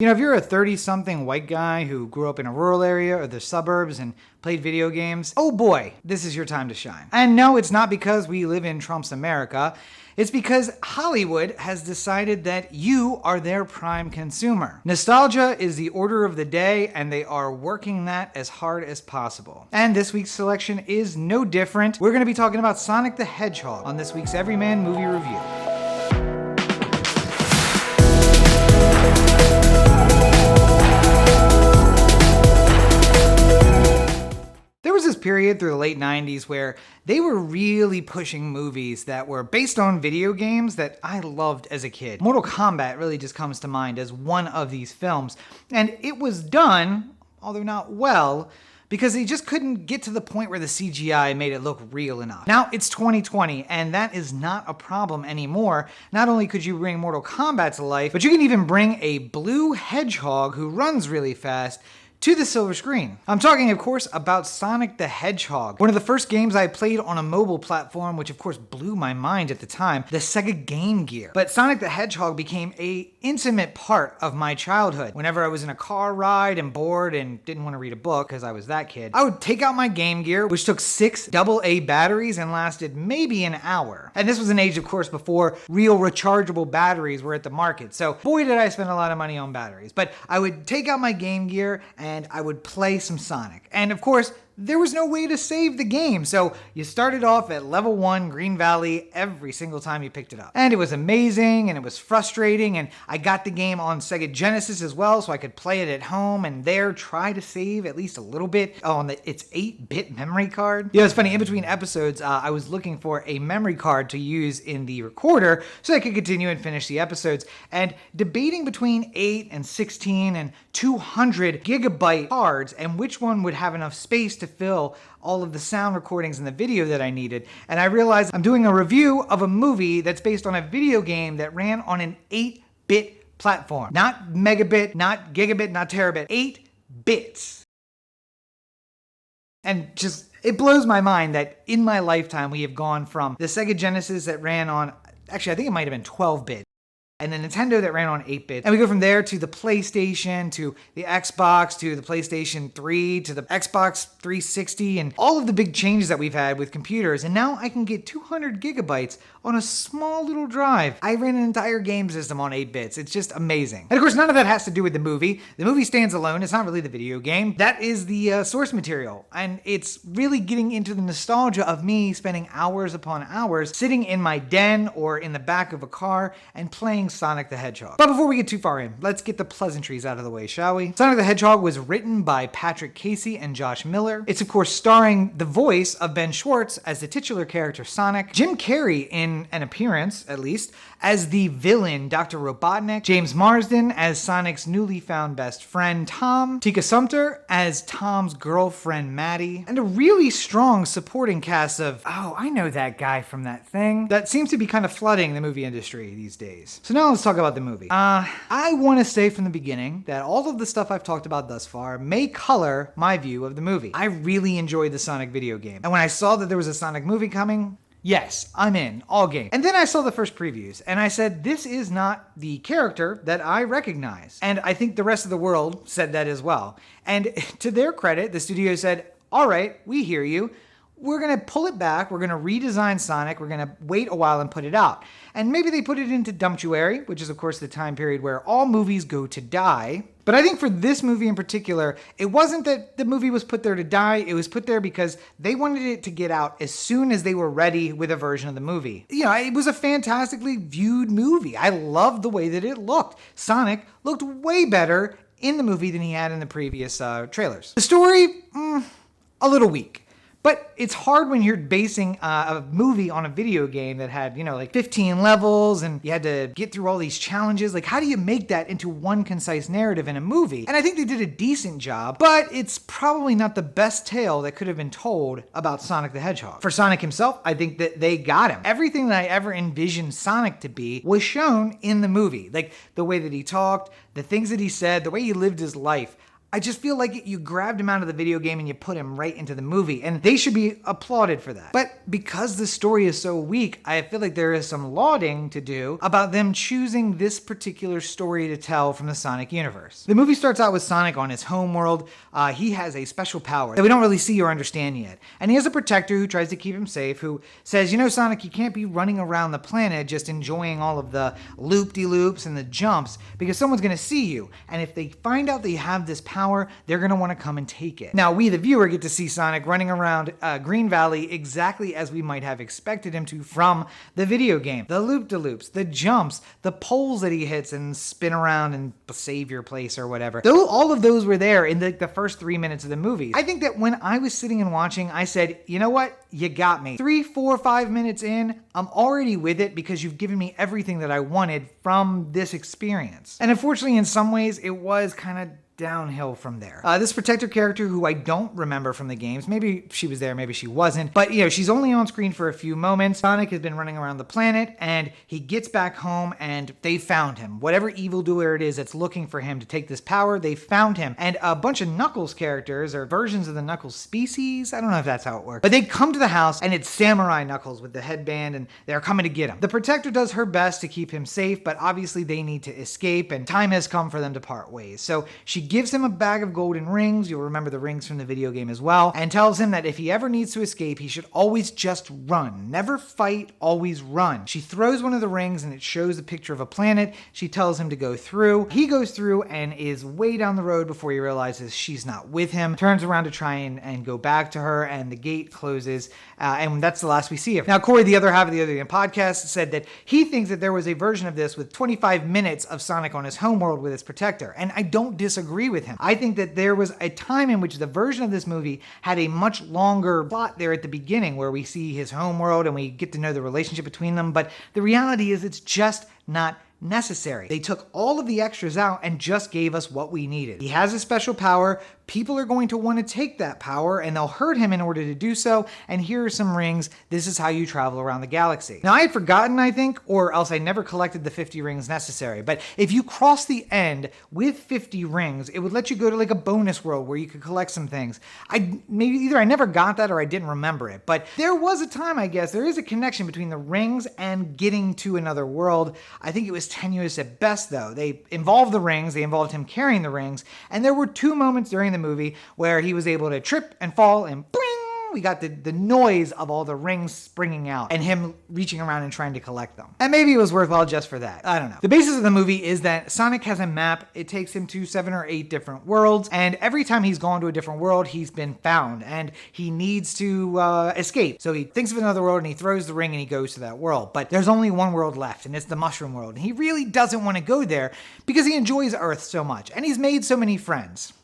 You know, if you're a 30-something white guy who grew up in a rural area or the suburbs and played video games, oh boy, this is your time to shine. And no, it's not because we live in Trump's America. It's because Hollywood has decided that you are their prime consumer. Nostalgia is the order of the day, and they are working that as hard as possible. And this week's selection is no different. We're going to be talking about Sonic the Hedgehog on this week's Everyman Movie Review. There was this period through the late 90s where they were really pushing movies that were based on video games that I loved as a kid. Mortal Kombat really just comes to mind as one of these films. And it was done, although not well, because they just couldn't get to the point where the CGI made it look real enough. Now it's 2020, and that is not a problem anymore. Not only could you bring Mortal Kombat to life, but you can even bring a blue hedgehog who runs really fast to the silver screen. I'm talking, of course, about Sonic the Hedgehog, one of the first games I played on a mobile platform, which of course blew my mind at the time, the Sega Game Gear. But Sonic the Hedgehog became an intimate part of my childhood. Whenever I was in a car ride and bored and didn't want to read a book, because I was that kid, I would take out my Game Gear, which took 6 AA batteries and lasted maybe an hour. And this was an age, of course, before real rechargeable batteries were at the market. So boy, did I spend a lot of money on batteries. But I would take out my Game Gear and I would play some Sonic. And of course, there was no way to save the game, so you started off at level 1 Green Valley every single time you picked it up. And it was amazing, and it was frustrating, and I got the game on Sega Genesis as well, so I could play it at home and there try to save at least a little bit on its 8-bit memory card. Yeah, it's funny, in between episodes, I was looking for a memory card to use in the recorder so I could continue and finish the episodes, and debating between 8 and 16 and 200 gigabyte cards and which one would have enough space to fill all of the sound recordings and the video that I needed. And I realized I'm doing a review of a movie that's based on a video game that ran on an 8-bit platform. Not megabit, not gigabit, not terabit, 8 bits. And just, it blows my mind that in my lifetime we have gone from the Sega Genesis that ran on, actually I think it might have been 12-bit, and the Nintendo that ran on 8-bit. And we go from there to the PlayStation, to the Xbox, to the PlayStation 3, to the Xbox 360, and all of the big changes that we've had with computers. And now I can get 200 gigabytes on a small little drive. I ran an entire game system on 8 bits. It's just amazing. And of course, none of that has to do with the movie. The movie stands alone. It's not really the video game. That is the source material. And it's really getting into the nostalgia of me spending hours upon hours sitting in my den or in the back of a car and playing Sonic the Hedgehog. But before we get too far in, let's get the pleasantries out of the way, shall we? Sonic the Hedgehog was written by Patrick Casey and Josh Miller. It's of course starring the voice of Ben Schwartz as the titular character Sonic, Jim Carrey in an appearance, at least, as the villain Dr. Robotnik, James Marsden as Sonic's newly found best friend Tom, Tika Sumpter as Tom's girlfriend Maddie, and a really strong supporting cast of, oh, I know that guy from that thing, that seems to be kind of flooding the movie industry these days. So now let's talk about the movie. I want to say from the beginning that all of the stuff I've talked about thus far may color my view of the movie. I really enjoyed the Sonic video game, and when I saw that there was a Sonic movie coming, yes, I'm in, all game. And then I saw the first previews, and I said, this is not the character that I recognize. And I think the rest of the world said that as well. And to their credit, the studio said, all right, we hear you. We're going to pull it back, we're going to redesign Sonic, we're going to wait a while and put it out. And maybe they put it into Dumptuary, which is of course the time period where all movies go to die. But I think for this movie in particular, it wasn't that the movie was put there to die, it was put there because they wanted it to get out as soon as they were ready with a version of the movie. You know, it was a fantastically viewed movie. I loved the way that it looked. Sonic looked way better in the movie than he had in the previous trailers. The story, a little weak. But it's hard when you're basing a movie on a video game that had, like 15 levels and you had to get through all these challenges. Like, how do you make that into one concise narrative in a movie? And I think they did a decent job, but it's probably not the best tale that could have been told about Sonic the Hedgehog. For Sonic himself, I think that they got him. Everything that I ever envisioned Sonic to be was shown in the movie. Like the way that he talked, the things that he said, the way he lived his life. I just feel like you grabbed him out of the video game and you put him right into the movie, and they should be applauded for that. But because the story is so weak, I feel like there is some lauding to do about them choosing this particular story to tell from the Sonic universe. The movie starts out with Sonic on his home world. He has a special power that we don't really see or understand yet. And he has a protector who tries to keep him safe, who says, you know, Sonic, you can't be running around the planet just enjoying all of the loop-de-loops and the jumps, because someone's going to see you. And if they find out that you have this power, they're going to want to come and take it. Now, we, the viewer, get to see Sonic running around Green Valley exactly as we might have expected him to from the video game. The loop-de-loops, the jumps, the poles that he hits and spin around and save your place or whatever. All of those were there in the first 3 minutes of the movie. I think that when I was sitting and watching, I said, you know what? You got me. 3, 4, 5 minutes in, I'm already with it because you've given me everything that I wanted from this experience. And unfortunately, in some ways, it was kind of downhill from there. This protector character, who I don't remember from the games, maybe she was there, maybe she wasn't, but you know, she's only on screen for a few moments. Sonic has been running around the planet, and he gets back home, and they found him. Whatever evildoer it is that's looking for him to take this power, they found him. And a bunch of Knuckles characters, or versions of the Knuckles species, I don't know if that's how it works, but they come to the house, and it's Samurai Knuckles with the headband, and they're coming to get him. The protector does her best to keep him safe, but obviously they need to escape, and time has come for them to part ways. So she gives him a bag of golden rings, you'll remember the rings from the video game as well, and tells him that if he ever needs to escape, he should always just run. Never fight, always run. She throws one of the rings and it shows a picture of a planet. She tells him to go through. He goes through and is way down the road before he realizes she's not with him. Turns around to try and go back to her, and the gate closes, and that's the last we see of her. Now, Corey, the other half of the Other Game podcast, said that he thinks that there was a version of this with 25 minutes of Sonic on his homeworld with his protector, and I don't disagree with him. I think that there was a time in which the version of this movie had a much longer plot there at the beginning, where we see his homeworld and we get to know the relationship between them, but the reality is it's just not necessary. They took all of the extras out and just gave us what we needed. He has a special power. People are going to want to take that power, and they'll hurt him in order to do so. And here are some rings. This is how you travel around the galaxy. Now, I had forgotten, I think, or else I never collected the 50 rings necessary. But if you cross the end with 50 rings, it would let you go to like a bonus world where you could collect some things. Maybe either I never got that or I didn't remember it. But there was a time, I guess, there is a connection between the rings and getting to another world. I think it was tenuous at best, though. They involved the rings, they involved him carrying the rings, and there were 2 moments during the movie where he was able to trip and fall and bling! We got the noise of all the rings springing out and him reaching around and trying to collect them. And maybe it was worthwhile just for that. I don't know. The basis of the movie is that Sonic has a map. It takes him to 7 or 8 different worlds, and every time he's gone to a different world, he's been found, and he needs to escape. So he thinks of another world, and he throws the ring, and he goes to that world. But there's only one world left, and it's the Mushroom World. And he really doesn't want to go there because he enjoys Earth so much, and he's made so many friends.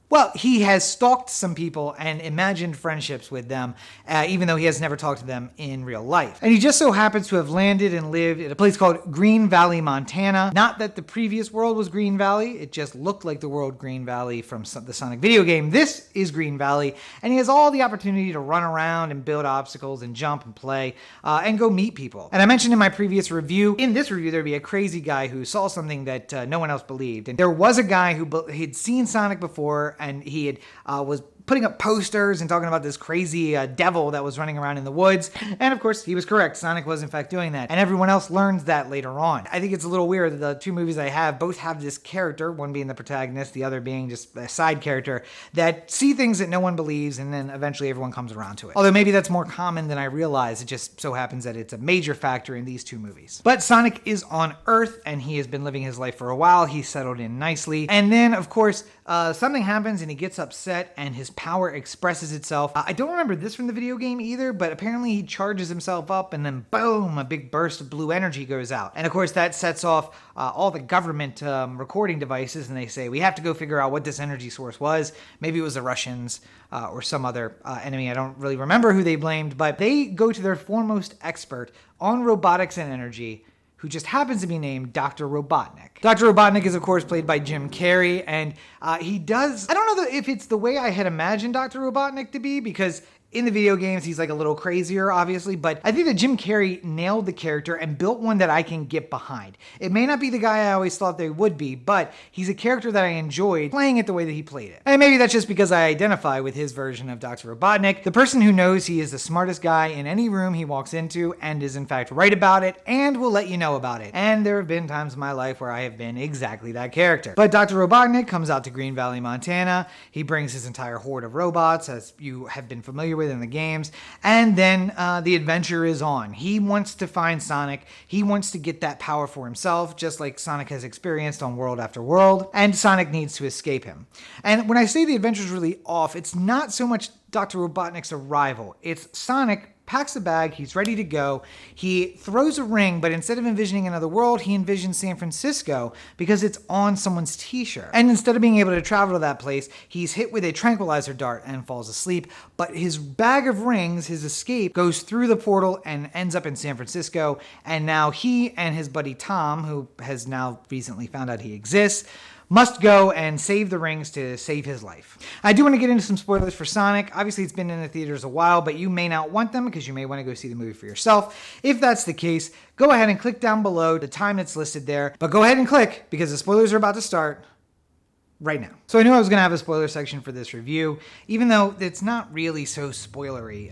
Well, he has stalked some people and imagined friendships with them, even though he has never talked to them in real life. And he just so happens to have landed and lived at a place called Green Valley, Montana. Not that the previous world was Green Valley, it just looked like the world Green Valley from the Sonic video game. This is Green Valley, and he has all the opportunity to run around and build obstacles and jump and play and go meet people. And I mentioned in my previous review, in this review, there'd be a crazy guy who saw something that no one else believed. And there was a guy who had seen Sonic before, and he had was putting up posters and talking about this crazy devil that was running around in the woods. And of course, he was correct. Sonic was in fact doing that. And everyone else learns that later on. I think it's a little weird that the 2 movies I have both have this character, one being the protagonist, the other being just a side character, that see things that no one believes, and then eventually everyone comes around to it. Although maybe that's more common than I realize. It just so happens that it's a major factor in these 2 movies. But Sonic is on Earth, and he has been living his life for a while. He's settled in nicely. And then, of course, something happens and he gets upset, and his power expresses itself. I don't remember this from the video game either, but apparently he charges himself up, and then boom, a big burst of blue energy goes out. And of course that sets off all the government recording devices, and they say, we have to go figure out what this energy source was. Maybe it was the Russians or some other enemy. I don't really remember who they blamed, but they go to their foremost expert on robotics and energy, who just happens to be named Dr. Robotnik. Dr. Robotnik is, of course, played by Jim Carrey, and he does, I don't know if it's the way I had imagined Dr. Robotnik to be, because In the video games, he's like a little crazier, obviously, but I think that Jim Carrey nailed the character and built one that I can get behind. It may not be the guy I always thought they would be, but he's a character that I enjoyed playing it the way that he played it. And maybe that's just because I identify with his version of Dr. Robotnik, the person who knows he is the smartest guy in any room he walks into and is in fact right about it and will let you know about it. And there have been times in my life where I have been exactly that character. But Dr. Robotnik comes out to Green Valley, Montana. He brings his entire horde of robots, as you have been familiar with in the games, and then the adventure is on. He wants to find Sonic. He wants to get that power for himself, just like Sonic has experienced on World After World, and Sonic needs to escape him. And when I say the adventure is really off, it's not so much Dr. Robotnik's arrival. It's Sonic packs a bag, he's ready to go, he throws a ring, but instead of envisioning another world, he envisions San Francisco because it's on someone's t-shirt. And instead of being able to travel to that place, he's hit with a tranquilizer dart and falls asleep, but his bag of rings, his escape, goes through the portal and ends up in San Francisco, and now he and his buddy Tom, who has now recently found out he exists, must go and save the rings to save his life. I do want to get into some spoilers for Sonic. Obviously, it's been in the theaters a while, but you may not want them because you may want to go see the movie for yourself. If that's the case, go ahead and click down below the time that's listed there. But go ahead and click because the spoilers are about to start right now. So I knew I was going to have a spoiler section for this review, even though it's not really so spoilery.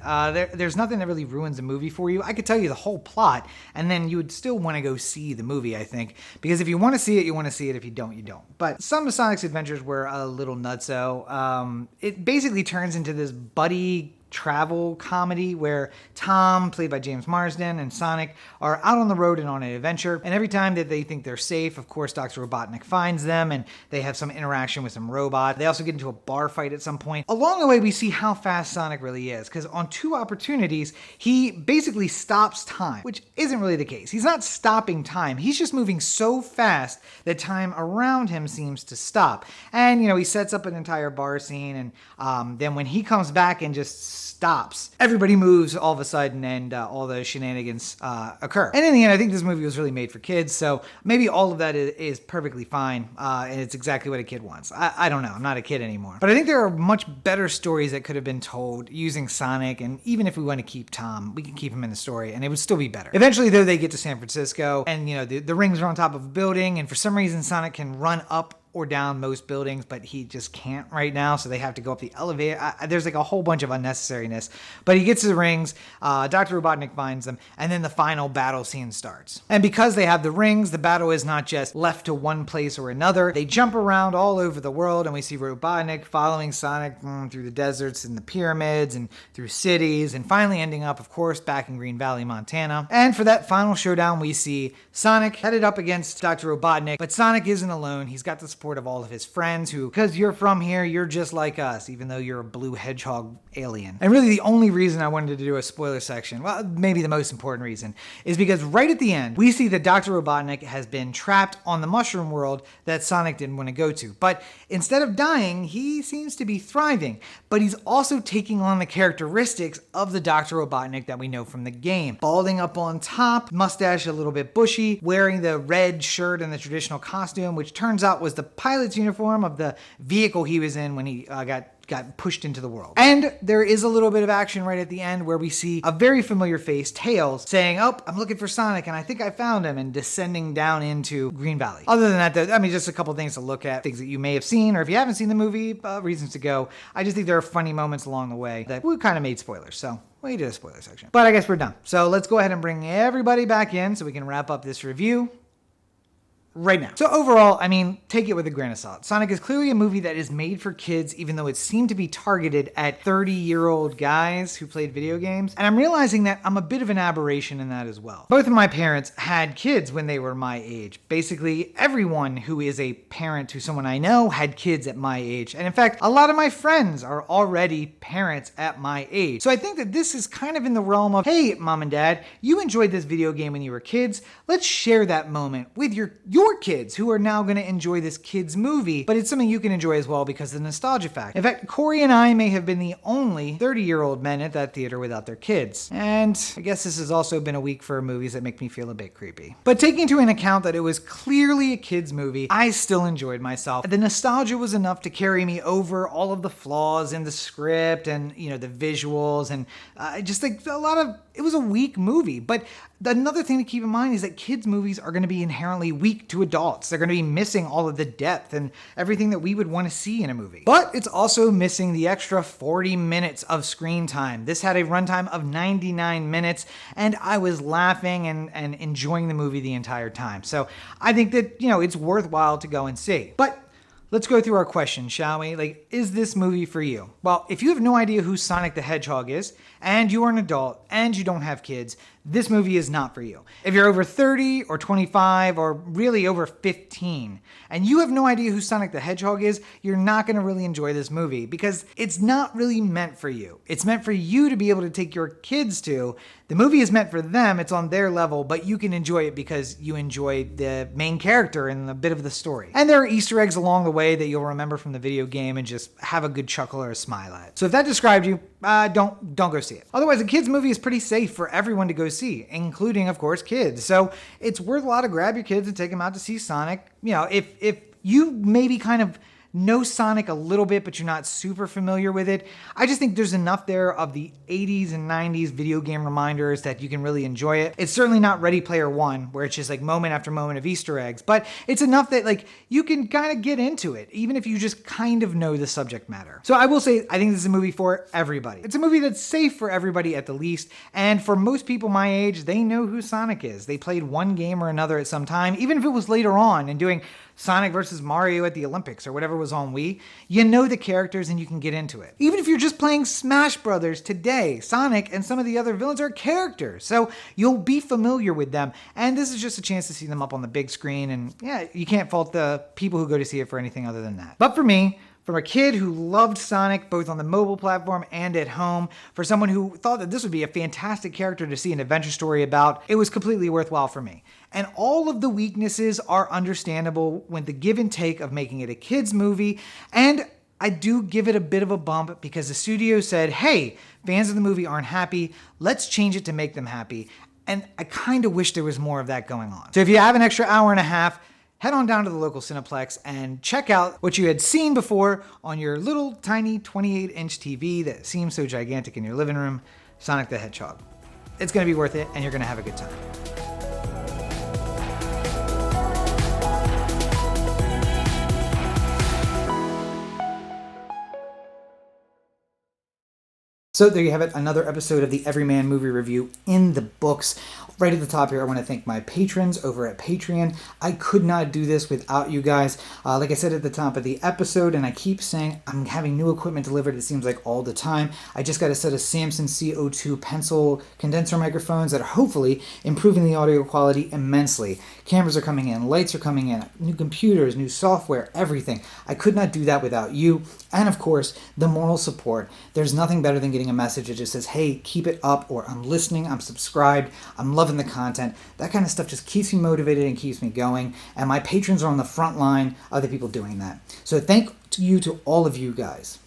There's nothing that really ruins a movie for you. I could tell you the whole plot, and then you would still want to go see the movie, I think, because if you want to see it, you want to see it. If you don't, you don't. But some of Sonic's adventures were a little nutso. It basically turns into this buddy travel comedy where Tom, played by James Marsden, and Sonic are out on the road and on an adventure. And every time that they think they're safe, of course, Dr. Robotnik finds them and they have some interaction with some robot. They also get into a bar fight at some point. Along the way, we see how fast Sonic really is, because on 2 opportunities, he basically stops time, which isn't really the case. He's not stopping time. He's just moving so fast that time around him seems to stop. And, you know, he sets up an entire bar scene, and then when he comes back and just stops, everybody moves all of a sudden, and all the shenanigans occur. And in the end, I think this movie was really made for kids, so maybe all of that is perfectly fine, and it's exactly what a kid wants. I don't know. I'm not a kid anymore. But I think there are much better stories that could have been told using Sonic, and even if we want to keep Tom, we can keep him in the story, and it would still be better. Eventually, though, they get to San Francisco, and, you know, the rings are on top of a building, and for some reason, Sonic can run up or down most buildings, but he just can't right now, so they have to go up the elevator. There's like a whole bunch of unnecessariness, but he gets his rings, Dr. Robotnik finds them, and then the final battle scene starts. And because they have the rings, the battle is not just left to one place or another. They jump around all over the world, and we see Robotnik following Sonic through the deserts and the pyramids and through cities, and finally ending up, of course, back in Green Valley, Montana. And for that final showdown, we see Sonic headed up against Dr. Robotnik, but Sonic isn't alone. He's got the support of all of his friends who, because you're from here, you're just like us, even though you're a blue hedgehog alien. And really the only reason I wanted to do a spoiler section, well, maybe the most important reason, is because right at the end, we see that Dr. Robotnik has been trapped on the mushroom world that Sonic didn't want to go to. But instead of dying, he seems to be thriving. But he's also taking on the characteristics of the Dr. Robotnik that we know from the game. Balding up on top, mustache a little bit bushy, wearing the red shirt and the traditional costume, which turns out was the pilot's uniform of the vehicle he was in when he got pushed into the world. And there is a little bit of action right at the end where we see a very familiar face, Tails, saying, "Oh, I'm looking for Sonic and I think I found him," and descending down into Green Valley. Other than that, though, I mean, just a couple things to look at, things that you may have seen, or if you haven't seen the movie, reasons to go. I just think there are funny moments along the way that we kind of made spoilers, so we did a spoiler section. But I guess we're done. So let's go ahead and bring everybody back in so we can wrap up this review right now. So overall, I mean, take it with a grain of salt. Sonic is clearly a movie that is made for kids, even though it seemed to be targeted at 30-year-old guys who played video games. And I'm realizing that I'm a bit of an aberration in that as well. Both of my parents had kids when they were my age. Basically, everyone who is a parent to someone I know had kids at my age. And in fact, a lot of my friends are already parents at my age. So I think that this is kind of in the realm of, hey, mom and dad, you enjoyed this video game when you were kids. Let's share that moment with your your kids who are now going to enjoy this kids movie, but it's something you can enjoy as well because of the nostalgia factor. In fact, Corey and I may have been the only 30-year-old men at that theater without their kids. And I guess this has also been a week for movies that make me feel a bit creepy. But taking into account that it was clearly a kids movie, I still enjoyed myself. The nostalgia was enough to carry me over all of the flaws in the script and, the visuals and just like it was a weak movie. But another thing to keep in mind is that kids movies are going to be inherently weak to adults. They're going to be missing all of the depth and everything that we would want to see in a movie. But it's also missing the extra 40 minutes of screen time. This had a runtime of 99 minutes and I was laughing and enjoying the movie the entire time. So I think that, it's worthwhile to go and see. But let's go through our questions, shall we? Is this movie for you? Well, if you have no idea who Sonic the Hedgehog is, and you are an adult, and you don't have kids, this movie is not for you. If you're over 30 or 25 or really over 15, and you have no idea who Sonic the Hedgehog is, you're not going to really enjoy this movie because it's not really meant for you. It's meant for you to be able to take your kids to. The movie is meant for them, it's on their level, but you can enjoy it because you enjoy the main character and a bit of the story. And there are Easter eggs along the way that you'll remember from the video game and just have a good chuckle or a smile at. So if that described you, don't go see it. Otherwise, a kids movie is pretty safe for everyone to go see, including, of course, kids. So it's worthwhile to grab your kids and take them out to see Sonic. If you maybe kind of know Sonic a little bit, but you're not super familiar with it, I just think there's enough there of the 80s and 90s video game reminders that you can really enjoy it. It's certainly not Ready Player One, where it's just moment after moment of Easter eggs, but it's enough that you can kind of get into it, even if you just kind of know the subject matter. So I will say, I think this is a movie for everybody. It's a movie that's safe for everybody at the least, and for most people my age, they know who Sonic is. They played one game or another at some time, even if it was later on and doing Sonic versus Mario at the Olympics or whatever was on Wii, you know the characters and you can get into it. Even if you're just playing Smash Brothers today, Sonic and some of the other villains are characters, so you'll be familiar with them, and this is just a chance to see them up on the big screen, and yeah, you can't fault the people who go to see it for anything other than that. But for me, from a kid who loved Sonic both on the mobile platform and at home, for someone who thought that this would be a fantastic character to see an adventure story about, it was completely worthwhile for me. And all of the weaknesses are understandable with the give and take of making it a kids movie, and I do give it a bit of a bump because the studio said, hey, fans of the movie aren't happy, let's change it to make them happy. And I kind of wish there was more of that going on. So if you have an extra hour and a half, head on down to the local Cineplex and check out what you had seen before on your little tiny 28-inch TV that seems so gigantic in your living room, Sonic the Hedgehog. It's going to be worth it, and you're going to have a good time. So there you have it, another episode of the Everyman Movie Review in the books. Right at the top here, I want to thank my patrons over at Patreon. I could not do this without you guys. Like I said at the top of the episode, and I keep saying I'm having new equipment delivered, it seems like all the time. I just got a set of Samson CO2 pencil condenser microphones that are hopefully improving the audio quality immensely. Cameras are coming in, lights are coming in, new computers, new software, everything. I could not do that without you. And of course, the moral support. There's nothing better than getting a message that just says, hey, keep it up, or I'm listening, I'm subscribed, I'm loving the content. That kind of stuff just keeps me motivated and keeps me going, and my patrons are on the front line of the people doing that. So thank you to all of you guys.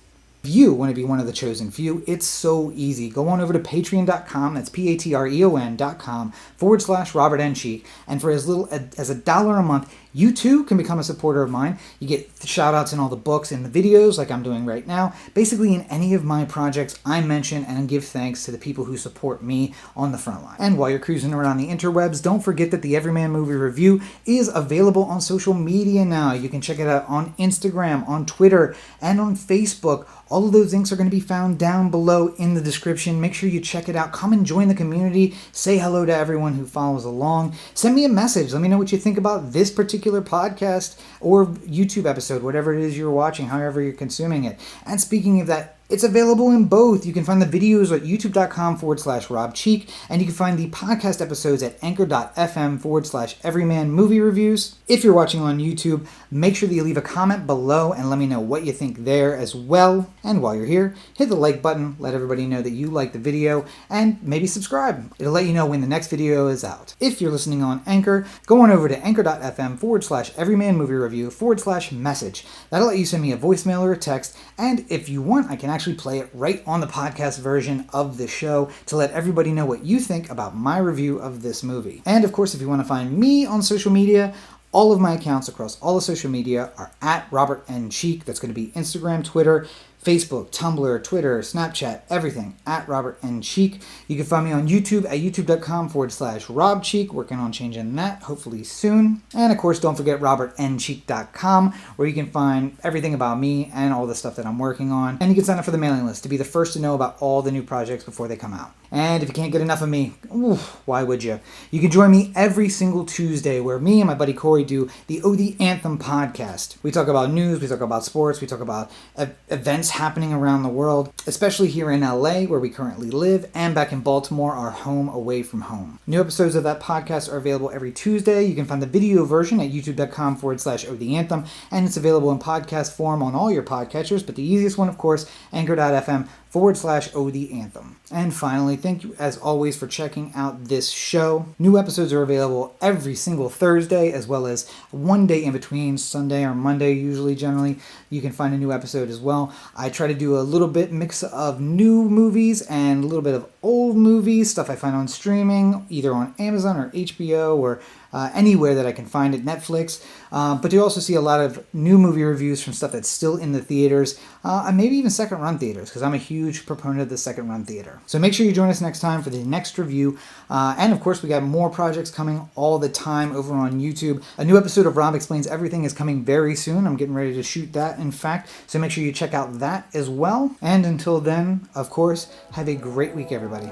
If you want to be one of the chosen few, it's so easy. Go on over to patreon.com, that's patreon.com/Robert N. Cheek, and for as little as $1 a month, you too can become a supporter of mine. You get shout outs in all the books and the videos like I'm doing right now. Basically in any of my projects, I mention and give thanks to the people who support me on the front line. And while you're cruising around the interwebs, don't forget that the Everyman Movie Review is available on social media now. You can check it out on Instagram, on Twitter, and on Facebook. All of those links are going to be found down below in the description. Make sure you check it out. Come and join the community. Say hello to everyone who follows along. Send me a message. Let me know what you think about this particular podcast or YouTube episode, whatever it is you're watching, however you're consuming it. And speaking of that It's available in both. You can find the videos at youtube.com/RobCheek, and you can find the podcast episodes at anchor.fm/Everyman Movie Reviews. If you're watching on YouTube, make sure that you leave a comment below and let me know what you think there as well. And while you're here, hit the like button, let everybody know that you like the video, and maybe subscribe. It'll let you know when the next video is out. If you're listening on Anchor, go on over to anchor.fm/Everyman Movie Review/message. That'll let you send me a voicemail or a text, and if you want, I can actually play it right on the podcast version of the show to let everybody know what you think about my review of this movie. And of course, if you want to find me on social media, all of my accounts across all the social media are at Robert N. Cheek. That's going to be Instagram, Twitter, Facebook, Tumblr, Twitter, Snapchat, everything at Robert N. Cheek. You can find me on YouTube at youtube.com/RobCheek. Working on changing that, hopefully soon. And of course, don't forget robertncheek.com, where you can find everything about me and all the stuff that I'm working on. And you can sign up for the mailing list to be the first to know about all the new projects before they come out. And if you can't get enough of me, why would you? You can join me every single Tuesday where me and my buddy Corey do the The Anthem podcast. We talk about news, we talk about sports, we talk about events happening around the world, especially here in LA where we currently live, and back in Baltimore, our home away from home. New episodes of that podcast are available every Tuesday. You can find the video version at youtube.com/OhTheAnthem, and it's available in podcast form on all your podcatchers, but the easiest one, of course, anchor.fm/OhTheAnthem. And finally, thank you as always for checking out this show. New episodes are available every single Thursday, as well as one day in between, Sunday or Monday usually, generally. You can find a new episode as well. I try to do a little bit mix of new movies and a little bit of old movies, stuff I find on streaming, either on Amazon or HBO or anywhere that I can find it, Netflix. But you also see a lot of new movie reviews from stuff that's still in the theaters, and maybe even second-run theaters, because I'm a huge proponent of the second-run theater. So make sure you join us next time for the next review. And of course, we got more projects coming all the time over on YouTube. A new episode of Rob Explains Everything is coming very soon. I'm getting ready to shoot that, in fact. So make sure you check out that as well. And until then, of course, have a great week, everybody.